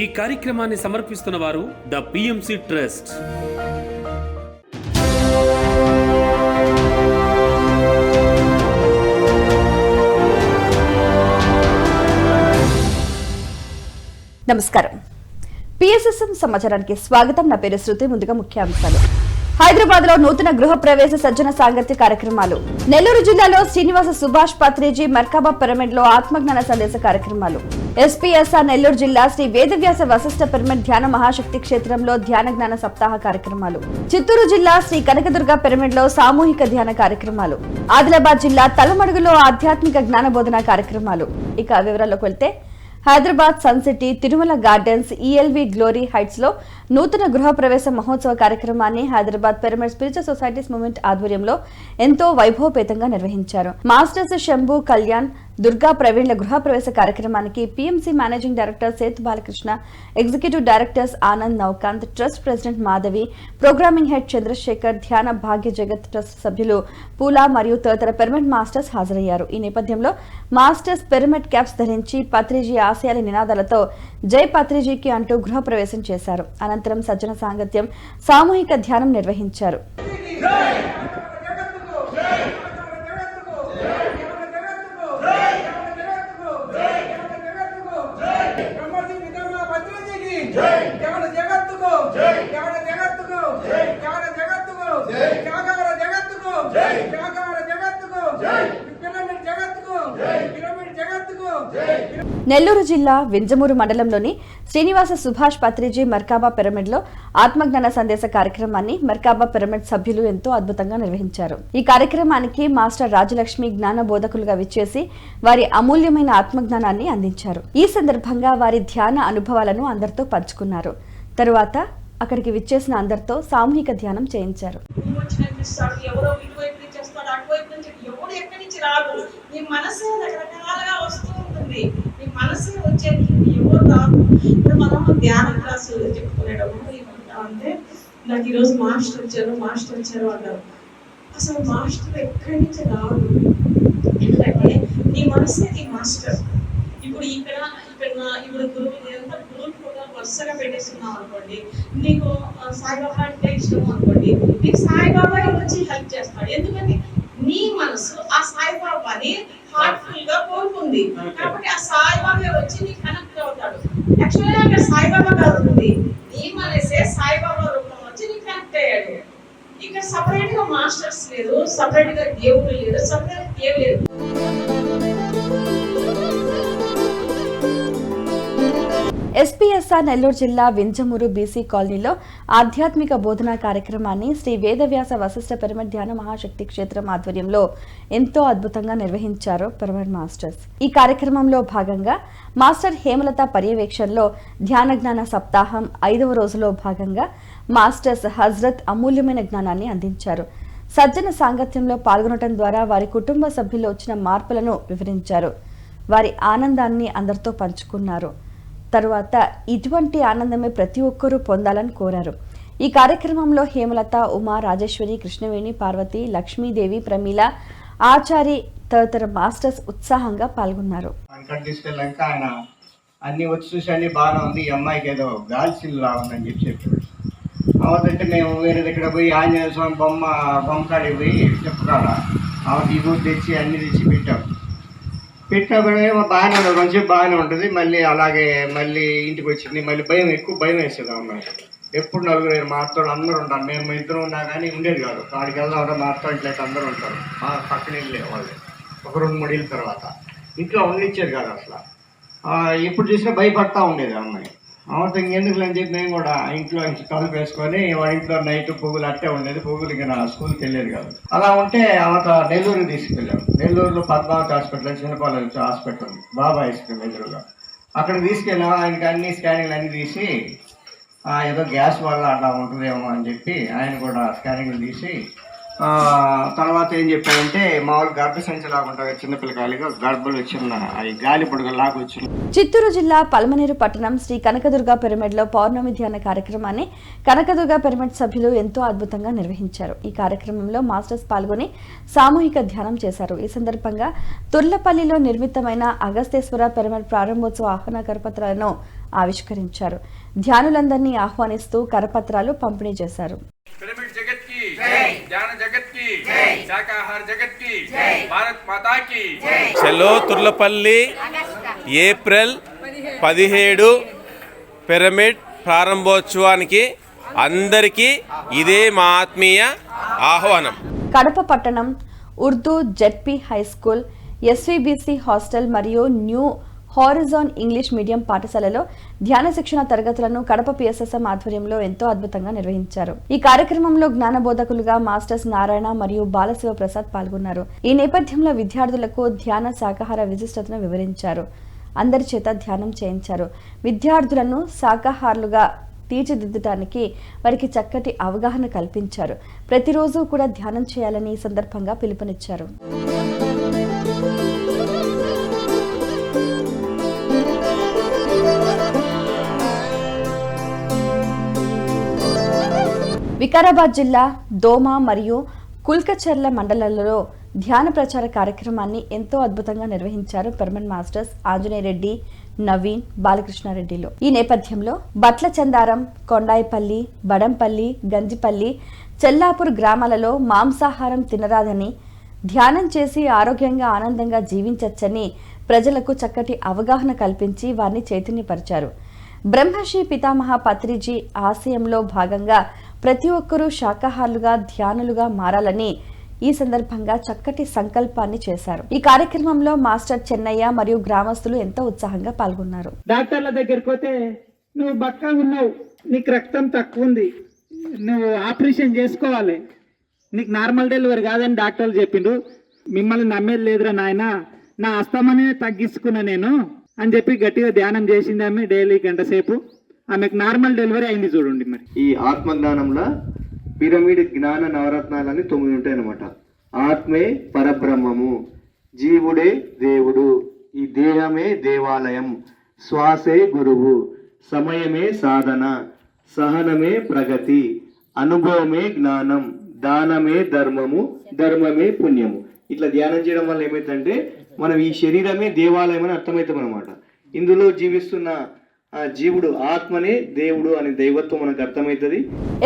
ఈ కార్యక్రమాన్ని సమర్పిస్తున్న వారు ద పిఎంసి ట్రస్ట్. నమస్కారం. పిఎస్ఎస్ఎం సమాచారానికి స్వాగతం. నా పేరు శృతి. ముందుగా ముఖ్యాంశాలు. హైదరాబాద్ లో నూతన గృహ ప్రవేశ సజ్జన సాంగత్య కార్యక్రమాలు. నెల్లూరు జిల్లాలో శ్రీనివాస సుభాష్ పత్రిజీ మర్కాబా పిరమిడ్ లో ఆత్మజ్ఞాన సందేశ కార్యక్రమాలు. ఎస్పీఎస్ఆర్ నెల్లూరు జిల్లా శ్రీ వేదవ్యాస వశిష్ఠ పిరమిడ్ ధ్యాన మహాశక్తి క్షేత్రంలో ధ్యాన జ్ఞాన సప్తాహ కార్యక్రమాలు. చిత్తూరు జిల్లా శ్రీ కనకదుర్గ పిరమిడ్ లో సామూహిక ధ్యాన కార్యక్రమాలు. ఆదిలాబాద్ జిల్లా తలమడుగులో ఆధ్యాత్మిక జ్ఞాన బోధన కార్యక్రమాలు. ఇక వివరాల్లోకి వెళ్తే, Hyderabad Sun City Tirumala gardens ELV glory heights లో నూతన గృహ ప్రవేశ మహోత్సవ కార్యక్రమాన్ని Hyderabad pyramid spiritual societies movement ఆధ్వర్యంలో ఎంతో వైభవపేతంగా నిర్వహించారు. మాస్టర్స్ శంభు కళ్యాణ్ దుర్గా ప్రవీణ్ల గృహ ప్రవేశ కార్యక్రమానికి PMC managing director Sethu Balakrishna, executive directors Anand Naukanth, trust president Madhavi, programming head Chandrashekar, ధ్యాన భాగ్య జగత్ ట్రస్ట్ సభ్యులు పూలా మరియు తదితర పిరమిడ్ మాస్టర్స్ హాజరయ్యారు. ఈ నేపథ్యంలో మాస్టర్స్ పిరమిడ్ క్యాప్స్ ధరించి పత్రిజీ ఆశయాల నినాదాలతో జై పత్రిజీకి అంటూ గృహ ప్రవేశం చేశారు. అనంతరం సజ్జన సాంగత్యం, సామూహిక ధ్యానం నిర్వహించారు. నెల్లూరు జిల్లా వింజమూరు మండలంలోని శ్రీనివాస సుభాష్ పత్రిజీ మర్కాబా పిరమిడ్ లో ఆత్మజ్ఞాన సందేశ కార్యక్రమాన్ని మర్కాబా పిరమిడ్ సభ్యులు ఎంతో అద్భుతంగా నిర్వహించారు. ఈ కార్యక్రమానికి మాస్టర్ రాజలక్ష్మి జ్ఞాన బోధకులుగా విచ్చేసి వారి అమూల్యమైన ఆత్మజ్ఞానాన్ని అందించారు. ఈ సందర్భంగా వారి ధ్యాన అనుభవాలను అందరితో పంచుకున్నారు. తరువాత అక్కడికి విచ్చేసిన అందరితో సామూహిక ధ్యానం చేయించారు. నీ మనసు రకరకాలుగా వస్తూ ఉంటుంది. నీ మనసు వచ్చేది ఎవరు రాదు. ఇప్పుడు మనం ధ్యాన క్లాసులు చెప్పుకునేటప్పుడు ఏమంటామంటే, నాకు ఈరోజు మాస్టర్ వచ్చారు అన్నారు. అసలు మాస్టర్ ఎక్కడి నుంచి రాదు. ఎందుకంటే నీ మనసే నీ మాస్టర్. ఇప్పుడు ఇప్పుడు గురువులు కూడా వరుసగా పెట్టేస్తున్నాం అనుకోండి. నీకు సాయిబాబా అంటే ఇష్టం అనుకోండి, నీకు సాయిబాబా వచ్చి హెల్ప్ చేస్తాడు. ఎందుకంటే నీ మనసు ఆ సాయిబాబాని హార్ట్ఫుల్ గా కోరుకుంది కాబట్టి ఆ సాయిబాబా వచ్చి నీకు కనెక్ట్ అవుతాడు. యాక్చువల్గా అక్కడ సాయిబాబా కలుగుతుంది, నీ మనసే సాయిబాబా రూపం వచ్చి నీకు కనెక్ట్ అయ్యాడు. ఇక్కడ సపరేట్ గా మాస్టర్స్ లేదు, సపరేట్ గా దేవుడు లేదు, సపరేట్ ఏం లేదు. ఎస్పీఎస్ఆర్ నెల్లూరు జిల్లా వింజమూరు బీసీ కాలనీలో ఆధ్యాత్మిక బోధనా కార్యక్రమాన్ని శ్రీ వేదవ్యాస వశిష్ఠ పిరమిడ్ ధ్యాన మహాశక్తి క్షేత్రం ఆధ్వర్యంలో ఎంతో అద్భుతంగా నిర్వహించారు పిరమిడ్ మాస్టర్స్. ఈ కార్యక్రమంలో భాగంగా మాస్టర్ హేమలత పర్యవేక్షణలో ధ్యాన జ్ఞాన సప్తాహం 5వ రోజులో భాగంగా మాస్టర్స్ హజ్రత్ అమూల్యమైన జ్ఞానాన్ని అందించారు. సజ్జన సాంగత్యంలో పాల్గొనడం ద్వారా వారి కుటుంబ సభ్యుల్లో వచ్చిన మార్పులను వివరించారు. వారి ఆనందాన్ని అందరితో పంచుకున్నారు. తరువాత ఇటువంటి ఆనందమే ప్రతి ఒక్కరూ పొందాలని కోరారు. ఈ కార్యక్రమంలో హేమలత, ఉమా, రాజేశ్వరి, కృష్ణవేణి, పార్వతి, లక్ష్మీదేవి, ప్రమీల, ఆచారి తదితర మాస్టర్స్ ఉత్సాహంగా పాల్గొన్నారు. ఆయన అన్ని వచ్చి చూసి అన్ని బాగా ఉంది, ఈ అమ్మాయికి ఏదో గాల్సిల్ రావుందని చెప్పాడు. అవదంటే మేము వేరే దగ్గర పోయి ఆంజనేయ స్వామి బొమ్మ కాడికి పోయి చెప్పుకోవాలా, ఆమె దిగు తెచ్చి అన్ని తెచ్చి పెట్టినా కూడా బాగానే ఉంటుంది, కొంచెం బాగానే ఉంటుంది. మళ్ళీ ఇంటికి వచ్చింది, మళ్ళీ ఎక్కువ భయం వేసేది అమ్మాయి. ఎప్పుడు నలుగురు మాతో అందరూ ఉంటారు. మేము ఇద్దరు ఉన్నా కానీ ఉండేది కాదు. కాడికి వెళ్దాం మాతో ఇంట్లోకి అందరూ ఉంటారు. మా పక్కన ఇల్లే వాళ్ళు. ఒక 2-3 ఇళ్ళ తర్వాత ఇంట్లో ఉండనిచ్చేది కాదు అసలు. ఎప్పుడు చూసినా భయపడతా ఉండేది అమ్మాయి. ఆమెతో ఇంకెందుకు అని చెప్పి మేము కూడా ఇంట్లో కలుపు వేసుకొని వాడి ఇంట్లో నైట్ పువ్వులు అట్టే ఉండేది. పువ్వులు ఇంకా స్కూల్కి వెళ్ళేది కాదు. అలా ఉంటే ఆమెతో నెల్లూరుకి తీసుకెళ్ళాం. నెల్లూరులో పద్మావతి హాస్పిటల్, చిన్నపాలెం హాస్పిటల్ ఉంది, బాబా ఐస్క్రీమ్ ఎదురుగా. అక్కడ తీసుకెళ్ళాం. ఆయనకి అన్ని స్కానింగ్లు అన్నీ తీసి ఏదో గ్యాస్ వల్ల అట్లా ఉంటుందేమో అని చెప్పి ఆయన కూడా స్కానింగ్లు తీసి తర్వాత ఏం చెప్పారంటే మామూలు గర్భసంచి లాగుంటాయి చిన్నపిల్లకాయలుగా గర్భలు చిన్న అవి గాలి పొడగలాగా వచ్చింది. చిత్తూరు జిల్లా పల్మనేరు పట్టణం శ్రీ కనకదుర్గ పిరమిడ్ లో పౌర్ణమి ధ్యాన కార్యక్రమాన్ని కనకదుర్గ పిరమిడ్ సభ్యులు ఎంతో అద్భుతంగా నిర్వహించారు. ఈ కార్యక్రమంలో మాస్టర్స్ పాల్గొని సామూహిక ధ్యానం చేశారు. ఈ సందర్భంగా తుర్లపల్లిలో నిర్మితమైన అగస్తేశ్వర పిరమిడ్ ప్రారంభోత్సవ ఆహ్వాన కరపత్రాలను ఆవిష్కరించారు. ధ్యానులందరినీ ఆహ్వానిస్తూ కరపత్రాలు పంపిణీ చేశారు. पिरामिड जगत की जय, ज्ञान जगत की जय, शाकाहार जगत की जय, भारत माता की जय. चलो तुर्लपल्ली ఏప్రిల్ 17 పిరమిడ్ ప్రారంభోత్సవానికి అందరికీ ఇదే మా ఆత్మీయ ఆహ్వానం. కడప పట్టణం Urdu ZP high school, SVBC hostel మరియు న్యూ హారిజాన్ ఇంగ్లీష్ మీడియం పాఠశాలలో ధ్యాన శిక్షణ తరగతులను కడప పిఎస్ఎస్ఎం ఆధ్వర్యంలో ఎంతో అద్భుతంగా నిర్వహించారు. ఈ కార్యక్రమంలో జ్ఞానబోధకులుగా మాస్టర్స్ నారాయణ మరియు బాలశివ ప్రసాద్ పాల్గొన్నారు. ఈ నేపథ్యంలో విద్యార్థులకు ధ్యాన శాకాహార విశిష్టతను వివరించారు. అందరి చేత ధ్యానం చేయించారు. విద్యార్థులను శాకాహారులుగా తీర్చిదిద్దడానికి వారికి చక్కటి అవగాహన కల్పించారు. ప్రతిరోజు కూడా ధ్యానం చేయాలని ఈ సందర్భంగా పిలుపునిచ్చారు. వికారాబాద్ జిల్లా దోమ మరియు కుల్కచర్ల మండలాలలో ధ్యాన ప్రచార కార్యక్రమాన్ని ఎంతో అద్భుతంగా నిర్వహించారు పిరమిడ్ మాస్టర్స్ ఆంజనేయ రెడ్డి, నవీన్, బాలకృష్ణారెడ్డిలో. ఈ నేపథ్యంలో బట్ల చందారం, కొండాయిపల్లి, బడంపల్లి, గంజిపల్లి, చెల్లాపూర్ గ్రామాలలో మాంసాహారం తినరాదని, ధ్యానం చేసి ఆరోగ్యంగా ఆనందంగా జీవించచ్చని ప్రజలకు చక్కటి అవగాహన కల్పించి వారిని చైతన్యపరిచారు. బ్రహ్మశ్రీ పితామహ పత్రిజీ ఆశయంలో భాగంగా ప్రతి ఒక్కరూ శాకాహారులుగా ధ్యానులుగా మారాలని ఈ సందర్భంగా చక్కటి సంకల్పాన్ని చేశారు. ఈ కార్యక్రమంలో మాస్టర్ చెన్నయ్య మరియు గ్రామస్తులు ఎంతో ఉత్సాహంగా పాల్గొన్నారు. డాక్టర్ల దగ్గరికి పోతే నువ్వు బక్కగా ఉన్నావు, నీకు రక్తం తక్కువ ఉంది, నువ్వు ఆపరేషన్ చేసుకోవాలి, నీకు నార్మల్ డెలివరీ కాదని డాక్టర్లు చెప్పిండ్రు. మిమ్మల్ని నమ్మేది లేదురా నాయన, నా అస్తమనే తగ్గించుకున్నా నేను అని చెప్పి గట్టిగా ధ్యానం చేసింది ఆమె. డైలీ గంట సేపు ఆమెకు నార్మల్ డెలివరీ అయింది. చూడండి మరి ఈ ఆత్మజ్ఞానంలో పిరమిడ్ జ్ఞాన నవరత్నాలని 9 ఉంటాయి అన్నమాట. ఆత్మే పరబ్రహ్మము, జీవుడే దేవుడు, ఈ దేహమే దేవాలయం, శ్వాసే గురువు, సమయమే సాధన, సహనమే ప్రగతి, అనుభవమే జ్ఞానం, దానమే ధర్మము, ధర్మమే పుణ్యము. ఇట్లా ధ్యానం చేయడం వల్ల ఏమైతుందంటే మనం ఈ శరీరమే దేవాలయం అని అర్థమవుతాం అనమాట. ఇందులో జీవిస్తున్న జీవుడు ఆత్మనే దేవుడు అనే దైవత్వం మనకు అర్థమవుతుంది.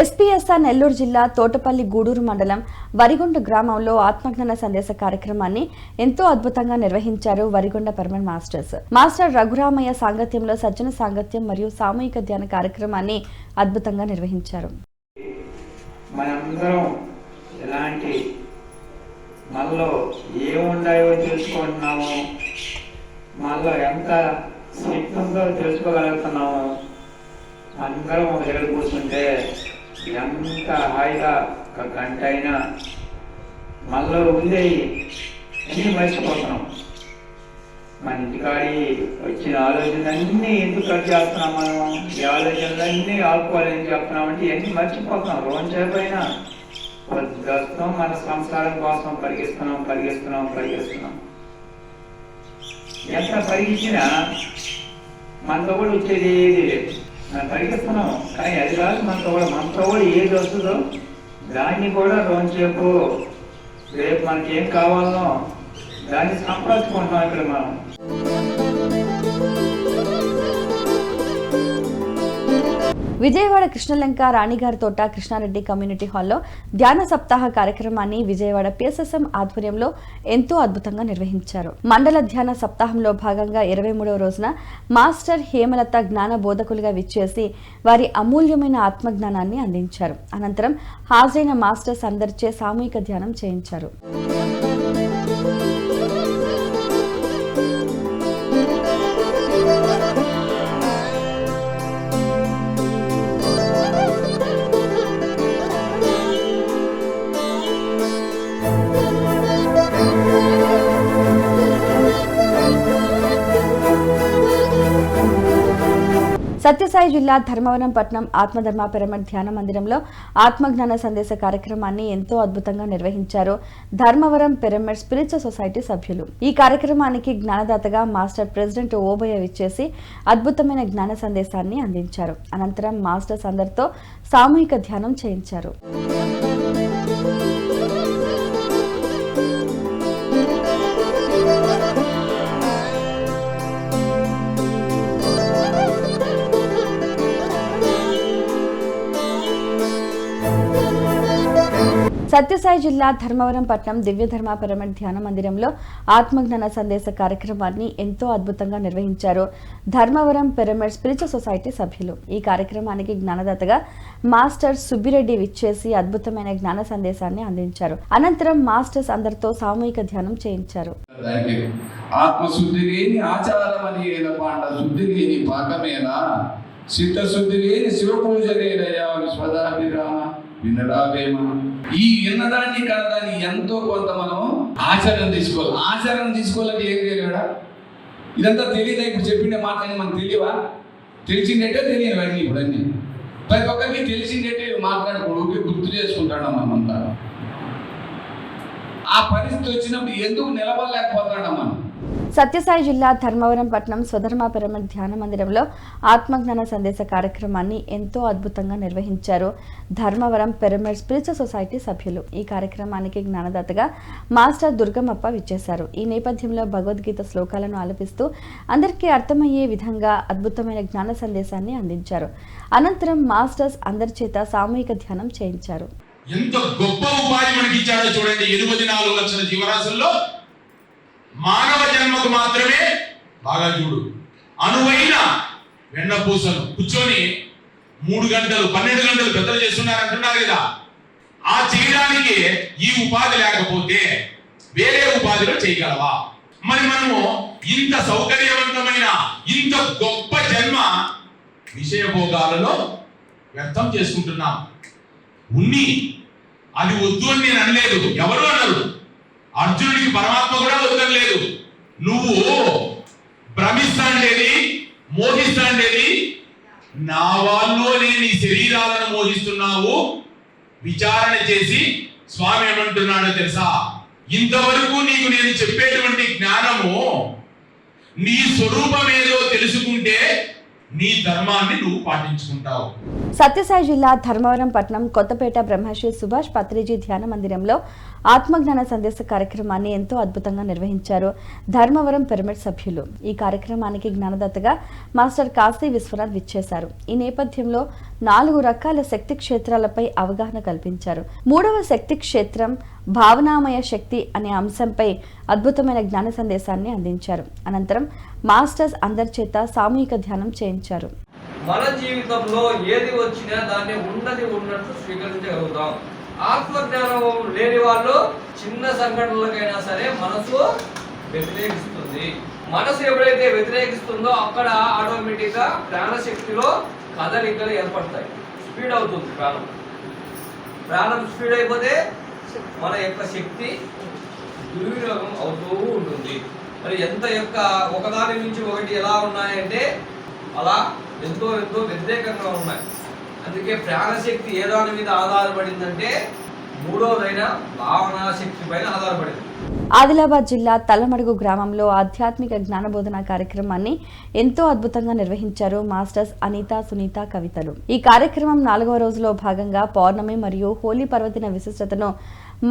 ఎస్పీఎస్ఆర్ నెల్లూరు జిల్లా తోటపల్లి గూడూరు మండలం వరిగొండ గ్రామంలో ఆత్మజ్ఞాన సందేశ కార్యక్రమాన్ని ఎంతో అద్భుతంగా నిర్వహించారు Varigonda pyramid masters. Master Raghuramaiah సాంగత్యంలో సజ్జన సాంగత్యం మరియు సామూహిక ధ్యాన కార్యక్రమాన్ని అద్భుతంగా నిర్వహించారు. మనందరం ఎలాంటి మనలో ఏమున్నాయో తెలుసుకుంటున్నాము, మనలో ఎంత శక్తి ఉందో తెలుసుకోగలుగుతున్నాము. అందరం ఒక దగ్గర కూర్చుంటే ఎంత హాయిగా ఒక గంట అయినా మనలో ఉండేవి అన్నీ మర్చిపోతున్నాం. మన ఇంటికాడి వచ్చిన ఆలోచనలన్నీ ఎందుకు కట్ చేస్తున్నాం, మనం ఈ ఆలోచనలన్నీ ఆపుకోవాలని చెప్తున్నామంటే ఇవన్నీ మర్చిపోతున్నాం. రోజుసేపు అయినా ప్రస్తుతం మన సంసారం కోసం పరిగెస్తున్నాం. ఎంత పరిగించినా మనతో కూడా వచ్చేది ఏది లేదు. మనం పరిగెస్తున్నాం కానీ అది కాదు మనతో కూడా ఏది వస్తుందో దాన్ని కూడా రోజుసేపు రేపు మనకి ఏం కావాలనో దాన్ని సంపాదించుకుంటున్నాం ఇక్కడ మనం. విజయవాడ కృష్ణలంక రాణిగారి తోట కృష్ణారెడ్డి కమ్యూనిటీ హాల్లో ధ్యాన సప్తాహ కార్యక్రమాన్ని విజయవాడ పిఎస్ఎస్ఎం ఆధ్వర్యంలో ఎంతో అద్భుతంగా నిర్వహించారు. మండల ధ్యాన సప్తాహంలో భాగంగా 23వ రోజున మాస్టర్ హేమలత జ్ఞాన బోధకులుగా విచ్చేసి వారి అమూల్యమైన ఆత్మజ్ఞానాన్ని అందించారు. అనంతరం హాజరైన మాస్టర్స్ అందరిచే సామూహిక ధ్యానం చేయించారు. సత్యసాయి జిల్లా ధర్మవరం పట్నం ఆత్మధర్మ పిరమిడ్ ధ్యాన మందిరంలో ఆత్మజ్ఞాన సందేశ కార్యక్రమాన్ని ఎంతో అద్భుతంగా నిర్వహించారు ధర్మవరం పిరమిడ్ స్పిరిచువల్ సొసైటీ సభ్యులు. ఈ కార్యక్రమానికి జ్ఞానదాతగా మాస్టర్ ప్రెసిడెంట్ ఓబయ్య విచ్చేసి అద్భుతమైన జ్ఞాన సందేశాన్ని అందించారు. అనంతరం మాస్టర్స్ అందరితో సామూహిక ధ్యానం చేయించారు. సత్యసాయి జిల్లా ధర్మవరం పట్నం దివ్యధర్మ పిరమిడ్ ధ్యాన మందిరంలో ఆత్మజ్ఞాన సందేశ కార్యక్రమాన్ని ఎంతో అద్భుతంగా నిర్వహించారు ధర్మవరం పిరమిడ్ స్పిరిచువల్ సొసైటీ సభ్యులు. ఈ కార్యక్రమానికి జ్ఞానదాతగా మాస్టర్ సుబ్బిరెడ్డి విచ్చేసి అద్భుతమైన జ్ఞాన సందేశాన్ని అందించారు. అనంతరం మాస్టర్స్ అందరితో సామూహిక ధ్యానం చేయించారు. ఆత్మశుద్ధి లేని ఆచారమని ఏలపాండ శుద్ధి లేని పాకమేనా చిత్తశుద్ధి లేని శివపూజ లేదయా విశ్వదాభిరామ వినరావేమా. ఈ విన్నదాన్ని కనదాన్ని ఎంతో కొంత మనం ఆచరణ తీసుకోవాలంటే ఏం తెలియడా ఇదంతా తెలియదా? ఇప్పుడు చెప్పిండే మాటని మనకు తెలియవా? తెలిసిందేటో తెలియని వాడిని ఇప్పుడు అన్ని ప్రతి ఒక్కరికి తెలిసిందేటే మాట్లాడుకోవడానికి గుర్తు చేసుకుంటాడు మనమంతా. ఆ పరిస్థితి వచ్చినప్పుడు ఎందుకు నిలబడలేకపోతాడా మనం? సత్యసాయి జిల్లా ధర్మవరం పట్నం స్వధర్మ పిరమిడ్ ధ్యాన మందిరంలో ఆత్మజ్ఞాన సందేశ కార్యక్రమాన్ని ఎంతో అద్భుతంగా నిర్వహించారు ధర్మవరం పిరమిడ్ స్పిరిచువల్ సొసైటీ సభ్యులు. ఈ కార్యక్రమానికి జ్ఞానదాతగా మాస్టర్ దుర్గమప్ప విచ్చేశారు. ఈ నేపథ్యంలో భగవద్గీత శ్లోకాలను ఆలపిస్తూ అందరికీ అర్థమయ్యే విధంగా అద్భుతమైన జ్ఞాన సందేశాన్ని అందించారు. అనంతరం మాస్టర్స్ అందరి చేత సామూహిక ధ్యానం చేయించారు. ఎంత గొప్ప ఉపాధి మనకి ఇచ్చాడో చూడండి. 84 లక్షల జీవరాశుల్లో మానవ జన్మకు మాత్రమే బాగా చూడు అనువైన వెన్నపూసలు కూర్చొని 3 గంటలు 12 గంటలు పెద్దలు చేస్తున్నారు అంటున్నారు కదా. ఆ చేయడానికి ఈ ఉపాధి లేకపోతే వేరే ఉపాధిలో చేయగలవా? మరి మనము ఇంత సౌకర్యవంతమైన ఇంత గొప్ప జన్మ విషయభోగాలలో వ్యర్థం చేసుకుంటున్నాం. అది వద్దు అని నేను అనలేదు, ఎవరు అన్నారు. అర్జునుడికి పరమాత్మ కూడా వదలలేదు. నువ్వు భ్రమిస్తాండేది మోహిస్తాండేది నా వాళ్ళు నీ శరీరాలను మోహిస్తున్నావు. విచారణ చేసి స్వామి ఏమంటున్నాడో తెలుసా? ఇంతవరకు నీకు నేను చెప్పేటువంటి జ్ఞానము నీ స్వరూపం ఏదో తెలుసుకుంటే నీ ధర్మాన్ని నువ్వు పాటించుకుంటావు. సత్యసాయి జిల్లా ధర్మవరం పట్నం కొత్తపేట బ్రహ్మశ్రీ సుభాష్ పత్రిజీ ధ్యాన మందిరంలో ఆత్మజ్ఞాన సందేశ కార్యక్రమాన్ని ఎంతో అద్భుతంగా నిర్వహించారు ధర్మవరం పిరమిడ్ సభ్యులు. ఈ కార్యక్రమానికి జ్ఞానదాతగా మాస్టర్ కాశీ విశ్వనాథ్ విచ్చేశారు. ఈ నేపథ్యంలో 4 రకాల శక్తి క్షేత్రాలపై అవగాహన కల్పించారు. 3వ శక్తి క్షేత్రం భావనామయ శక్తి అనే అంశంపై అద్భుతమైన జ్ఞాన సందేశాన్ని అందించారు. అనంతరం మాస్టర్స్ అందరి చేత సామూహిక ధ్యానం చేయించారు. మన జీవితంలో ఏది వచ్చినా దాన్ని ఉన్నది ఉన్నట్టు స్వీకరించగలుగుతాం. ఆత్మజ్ఞానం లేని వాళ్ళు చిన్న సంఘటనలకైనా సరే మనసు వ్యతిరేకిస్తుంది. మనసు ఎప్పుడైతే వ్యతిరేకిస్తుందో అక్కడ ఆటోమేటిక్గా ప్రాణశక్తిలో కదలికలు ఏర్పడతాయి. స్పీడ్ అవుతుంది ప్రాణం స్పీడ్ అయిపోతే మన యొక్క శక్తి దుర్వినియోగం అవుతూ ఉంటుంది. మరి ఎంత యొక్క ఒకదాని నుంచి ఒకటి ఎలా ఉన్నాయంటే అలా ఎంతో ఎంతో వ్యతిరేకంగా ఉన్నాయి. అందుకే ప్రాణశక్తి ఏ దాని మీద ఆధారపడిందంటే 3వదైన భావనా శక్తి పైన ఆధారపడింది. ఆదిలాబాద్ జిల్లా తలమడుగు గ్రామంలో ఆధ్యాత్మిక జ్ఞానబోధన కార్యక్రమాన్ని ఎంతో అద్భుతంగా నిర్వహించారు మాస్టర్స్ అనిత సునీత కవితలు. ఈ కార్యక్రమం 4వ రోజులో భాగంగా పౌర్ణమి మరియు హోలీ పర్వదిన విశిష్టతను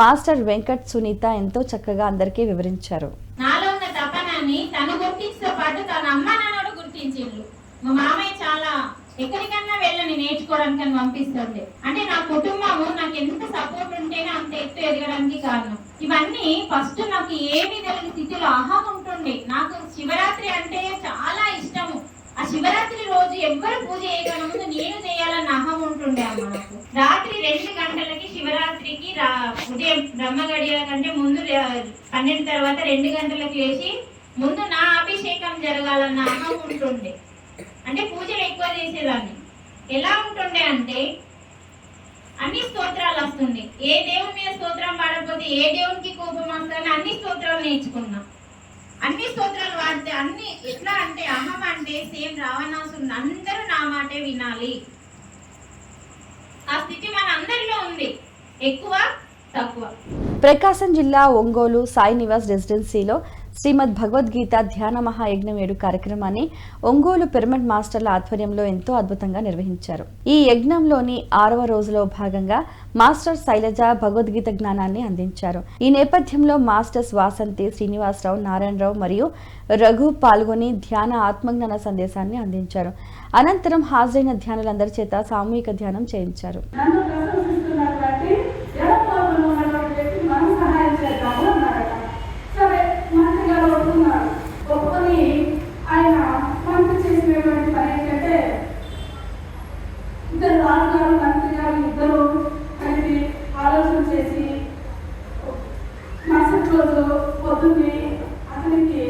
మాస్టర్ వెంకట్ సునీత ఎంతో చక్కగా అందరికీ వివరించారు. నాలో ఉన్న తపనాన్ని తను గుర్తించతో పాటు తన అమ్మ నాన్నోడు గుర్తించిండ్రు. మా మామయ్య చాలా ఎక్కడికన్నా వెళ్ళని నేర్చుకోవడానికి అని పంపిస్తుండే. అంటే నా కుటుంబము నాకు ఎంత సపోర్ట్ ఉంటేనే అంత ఎత్తు ఎదగడానికి కారణం. ఇవన్నీ ఫస్ట్ నాకు ఏమీ తెలియని స్థితిలో అహం ఉంటుండే. నాకు శివరాత్రి అంటే చాలా ఇష్టము. ఆ శివరాత్రి రోజు ఎవ్వరు పూజ చేయగల ముందు నేను చేయాలన్న అహం ఉంటుండే అమ్మ నాకు. రాత్రి 2 గంటలకి శివరాత్రికి ఉదయం బ్రహ్మగడియ కంటే ముందు 12 తర్వాత 2 గంటలకు లేచి ముందు నా అభిషేకం జరగాలన్న అహం ఉంటుండే. అంటే పూజలు ఎక్కువ చేసేదాన్ని. ఎలా ఉంటుండే అంటే అన్ని స్తోత్రాలు వస్తుంది. ఏ దేవుని మీద స్తోత్రం పాడకపోతే ఏ దేవునికి కోపం వస్తుందని అన్ని స్తోత్రాలు నేర్చుకున్నా. అన్ని స్తోత్రాలు వాటి అన్ని ఎట్లా అంటే అహం అంటే సేమ్ రావణాసురుడు అందరూ నా మాటే వినాలి. ఆ స్థితి మన అందరిలో ఉంది, ఎక్కువ తక్కువ. ప్రకాశం జిల్లా ఒంగోలు సాయి నివాస్ రెసిడెన్సీలో శ్రీమద్ భగవద్గీత ధ్యాన మహాయజ్ఞం 7 కార్యక్రమాన్ని ఒంగోలు పిరమిడ్ మాస్టర్ల ఆధ్వర్యంలో ఎంతో అద్భుతంగా నిర్వహించారు. ఈ యజ్ఞంలోని 6వ రోజులో భాగంగా మాస్టర్ శైలజ భగవద్గీత జ్ఞానాన్ని అందించారు. ఈ నేపథ్యంలో మాస్టర్స్ వాసంతి, శ్రీనివాసరావు, నారాయణరావు మరియు రఘు పాల్గొని ధ్యాన ఆత్మజ్ఞాన సందేశాన్ని అందించారు. అనంతరం హాజరైన ధ్యానులందరి చేత సామూహిక ధ్యానం చేయించారు. ఒప్పుకొని ఆయన మంత్రి చేసినటువంటి పని ఏంటంటే ఇద్దరు రాజుగారు మంత్రి గారు ఇద్దరు కలిపి ఆలోచన చేసి మరుసటి రోజు పొద్దున్నే అతనికి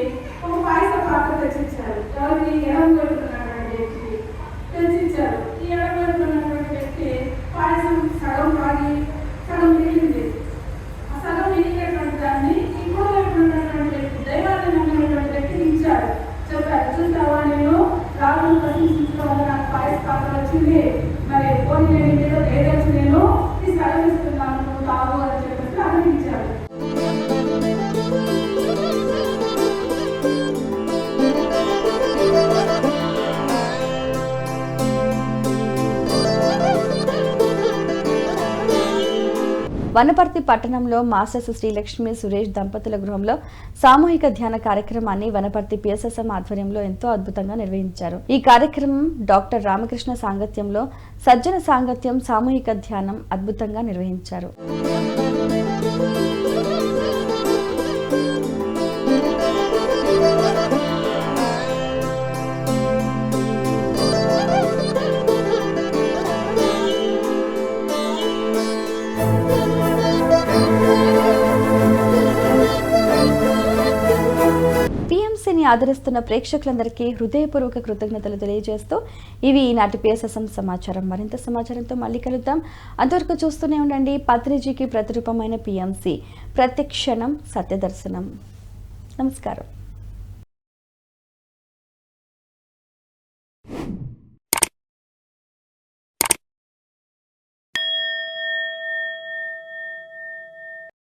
ఒక పాయస పాత్ర తెచ్చిచ్చారు. ఎవరికి ఎడం వైపు ఉన్నటువంటి వ్యక్తి తెచ్చిచ్చారు. ఈ ఎడం వైపు ఉన్నటువంటి వ్యక్తి పాయసం సగం తాగి సగం మిగిలింది. ఆ సగం మిగిలినటువంటి దాన్ని ఇంకో వైపు ఉన్నటువంటి వ్యక్తి దైవాన్ని నమ్మినటువంటి వ్యక్తికి ఇచ్చారు. చెప్పారు, చూసావా నేను రాజును ప్రశంసించడం వల్ల నాకు పాయస పాత్ర వచ్చింది, మరి పోనీ నేను మీద లేదొచ్చి నేను ఈ సగం ఇస్తున్నాను, నువ్వు తాగు అని చెప్పేసి అతనికి ఇచ్చారు. వనపర్తి పట్టణంలో మాస్టర్స్ శ్రీలక్ష్మి సురేష్ దంపతుల గృహంలో సామూహిక ధ్యాన కార్యక్రమాన్ని వనపర్తి పిఎస్ఎస్ఎం ఆధ్వర్యంలో ఎంతో అద్భుతంగా నిర్వహించారు. ఈ కార్యక్రమం డాక్టర్ రామకృష్ణ సాంగత్యంలో సజ్జన సాంగత్యం సామూహిక ధ్యానం అద్భుతంగా నిర్వహించారు. ని ఆదరిస్తున్న ప్రేక్షకులందరికీ హృదయపూర్వక కృతజ్ఞతలు తెలియజేస్తూ ఇవి ఈనాటి పిఎస్ఎస్ఎం సమాచారం. మరింత సమాచారంతో మళ్ళీ కలుద్దాం. అంతవరకు చూస్తూనే ఉండండి పత్రిజీకి ప్రతిరూపమైన పిఎంసి, ప్రతిక్షణం సత్యదర్శనం. నమస్కారం.